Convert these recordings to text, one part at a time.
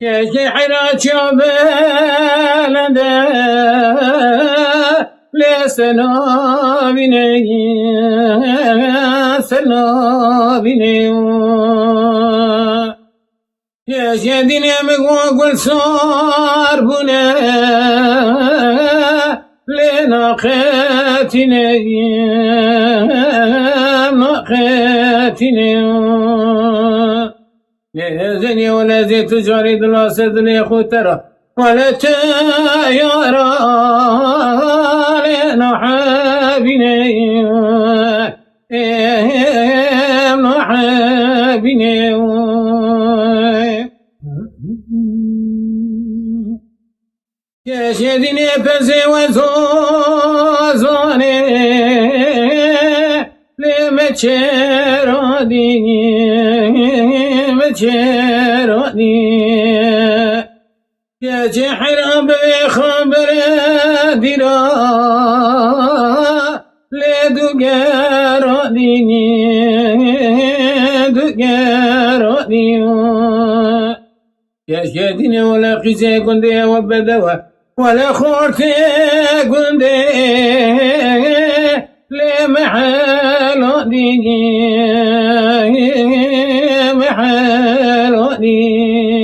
يا شحرة شبالنا لسنا بني سنا بني يا شدين يا مقوى صار بنا لنا خاتني ما خاتني يا زني ولا زيت تجاري دلاسد لي خطرة ولا تيارة لنا حابيني ما حابيني يا شدني فزي وزوزوني لما تشردي ما تشردي يا جحر بخبر ديرا لدقردي دقردي يا شدني ولا قيسي كندي وبدوا ولا خورتي قندي لمحل ديني محل ديني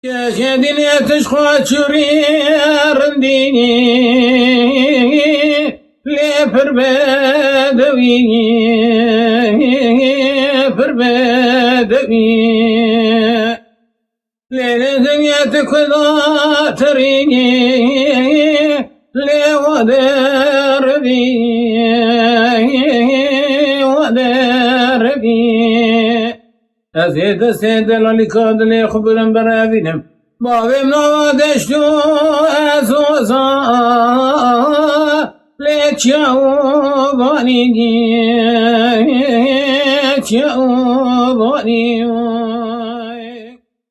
يا شدني تشخوات شرير ديني لفربدوي فربدوي ليلة كذا تريني لودر بي ودر بي أزيد للكاد ليخبرن برابينم بابم نوادشتو أزوزا لتشاو بانيجي تشاو بانيجي